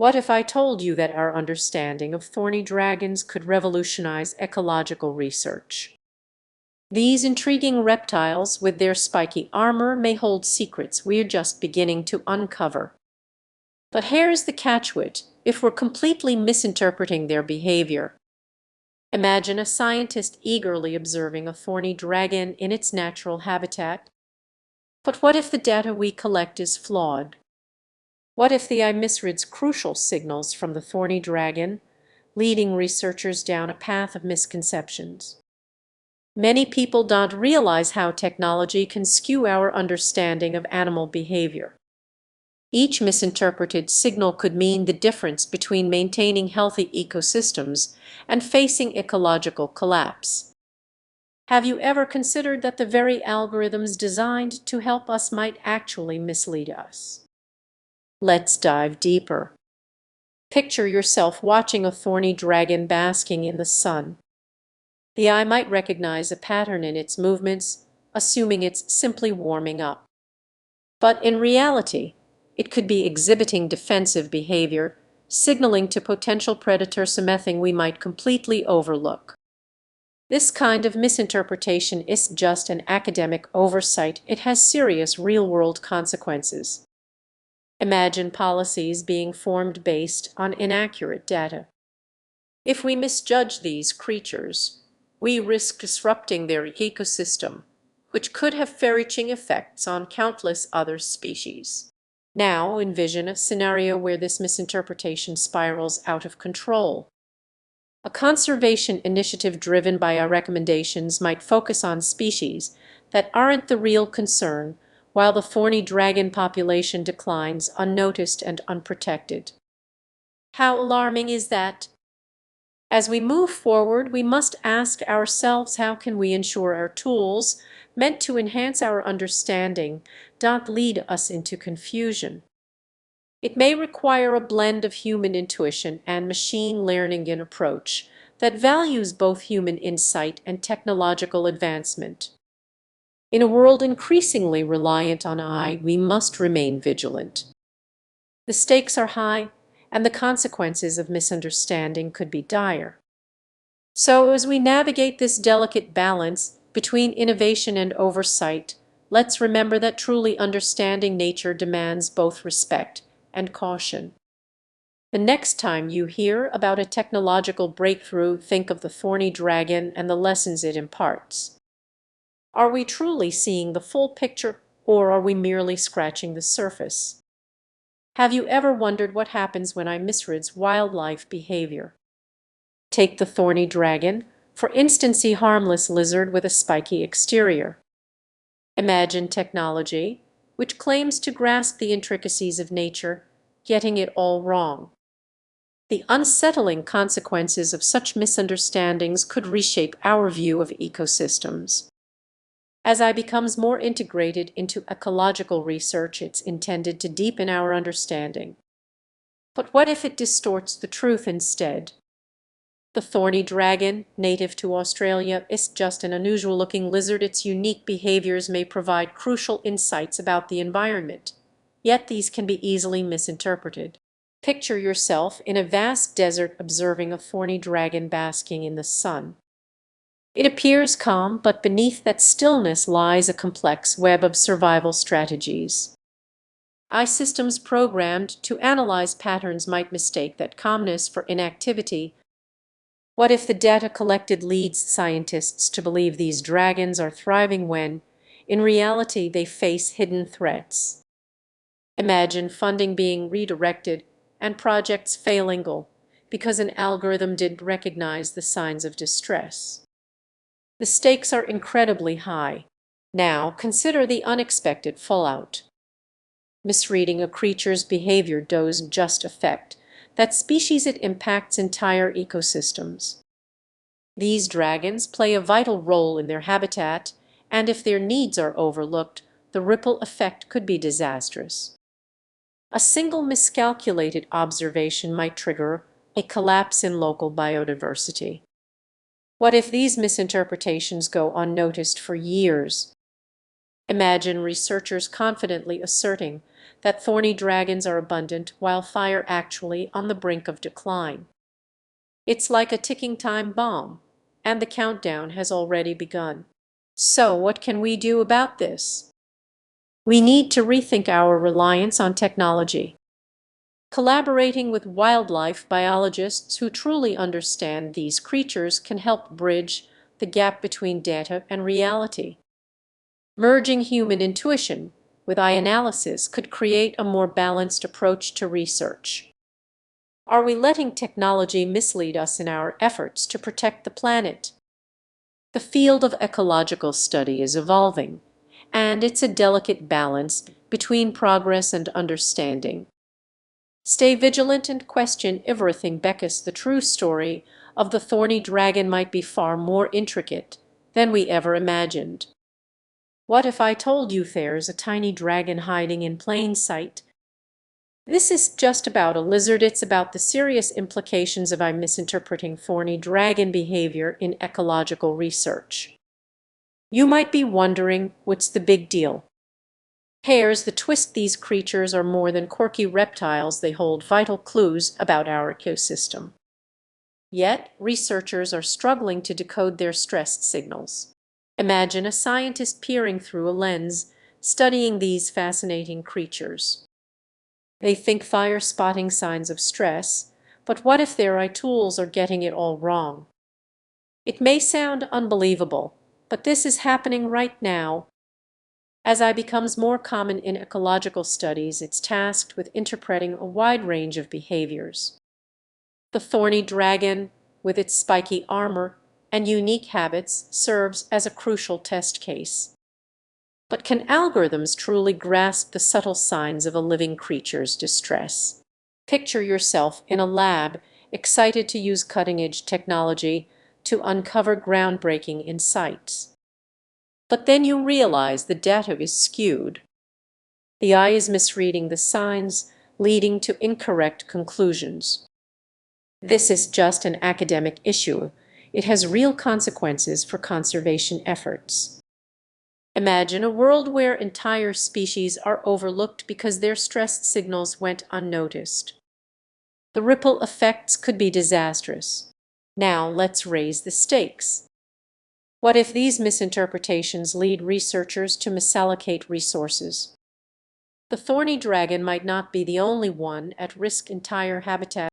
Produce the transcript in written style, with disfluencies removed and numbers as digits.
What if I told you that our understanding of thorny dragons could revolutionize ecological research? These intriguing reptiles with their spiky armor may hold secrets we're just beginning to uncover. But here's the catch with it: if we're completely misinterpreting their behavior. Imagine a scientist eagerly observing a thorny dragon in its natural habitat. But what if the data we collect is flawed? What if the eye misreads crucial signals from the thorny dragon, leading researchers down a path of misconceptions? Many people don't realize how technology can skew our understanding of animal behavior. Each misinterpreted signal could mean the difference between maintaining healthy ecosystems and facing ecological collapse. Have you ever considered that the very algorithms designed to help us might actually mislead us? Let's dive deeper. Picture yourself watching a thorny dragon basking in the sun. The eye might recognize a pattern in its movements, assuming it's simply warming up. But in reality, it could be exhibiting defensive behavior, signaling to potential predators something we might completely overlook. This kind of misinterpretation isn't just an academic oversight, it has serious real-world consequences. Imagine policies being formed based on inaccurate data. If we misjudge these creatures, we risk disrupting their ecosystem, which could have far-reaching effects on countless other species. Now envision a scenario where this misinterpretation spirals out of control. A conservation initiative driven by our recommendations might focus on species that aren't the real concern, while the thorny dragon population declines unnoticed and unprotected. How alarming is that? As we move forward, we must ask ourselves, how can we ensure our tools, meant to enhance our understanding, don't lead us into confusion? It may require a blend of human intuition and machine learning in approach that values both human insight and technological advancement. In a world increasingly reliant on AI, we must remain vigilant. The stakes are high, and the consequences of misunderstanding could be dire. So, as we navigate this delicate balance between innovation and oversight, let's remember that truly understanding nature demands both respect and caution. The next time you hear about a technological breakthrough, think of the thorny dragon and the lessons it imparts. Are we truly seeing the full picture, or are we merely scratching the surface? Have you ever wondered what happens when I misread wildlife behavior? Take the thorny dragon, for instance, a harmless lizard with a spiky exterior. Imagine technology, which claims to grasp the intricacies of nature, getting it all wrong. The unsettling consequences of such misunderstandings could reshape our view of ecosystems. As AI becomes more integrated into ecological research, it's intended to deepen our understanding. But what if it distorts the truth instead? The thorny dragon, native to Australia, is just an unusual-looking lizard. Its unique behaviors may provide crucial insights about the environment, yet these can be easily misinterpreted. Picture yourself in a vast desert observing a thorny dragon basking in the sun. It appears calm, but beneath that stillness lies a complex web of survival strategies. AI systems programmed to analyze patterns might mistake that calmness for inactivity. What if the data collected leads scientists to believe these dragons are thriving when, in reality, they face hidden threats? Imagine funding being redirected and projects failing because an algorithm didn't recognize the signs of distress. The stakes are incredibly high. Now consider the unexpected fallout. Misreading a creature's behavior doesn't just affect that species, it impacts entire ecosystems. These dragons play a vital role in their habitat, and if their needs are overlooked, the ripple effect could be disastrous. A single miscalculated observation might trigger a collapse in local biodiversity. What if these misinterpretations go unnoticed for years? Imagine researchers confidently asserting that thorny dragons are abundant while fire actually on the brink of decline. It's like a ticking time bomb, and the countdown has already begun. So what can we do about this? We need to rethink our reliance on technology. Collaborating with wildlife biologists who truly understand these creatures can help bridge the gap between data and reality. Merging human intuition with eye analysis could create a more balanced approach to research. Are we letting technology mislead us in our efforts to protect the planet? The field of ecological study is evolving, and it's a delicate balance between progress and understanding. Stay vigilant and question everything because the true story of the thorny dragon might be far more intricate than we ever imagined. What if I told you there's a tiny dragon hiding in plain sight? This is just about a lizard, it's about the serious implications of misinterpreting thorny dragon behavior in ecological research. You might be wondering, what's the big deal? Here's the twist: these creatures are more than quirky reptiles, they hold vital clues about our ecosystem. Yet, researchers are struggling to decode their stress signals. Imagine a scientist peering through a lens, studying these fascinating creatures. They think fire spotting signs of stress, but what if their eye tools are getting it all wrong? It may sound unbelievable, but this is happening right now. As AI becomes more common in ecological studies, it's tasked with interpreting a wide range of behaviors. The thorny dragon, with its spiky armor and unique habits, serves as a crucial test case. But can algorithms truly grasp the subtle signs of a living creature's distress? Picture yourself in a lab, excited to use cutting-edge technology to uncover groundbreaking insights. But then you realize the data is skewed. The eye is misreading the signs, leading to incorrect conclusions. This is just an academic issue. It has real consequences for conservation efforts. Imagine a world where entire species are overlooked because their stress signals went unnoticed. The ripple effects could be disastrous. Now let's raise the stakes. What if these misinterpretations lead researchers to misallocate resources? The thorny dragon might not be the only one at risk. Entire habitat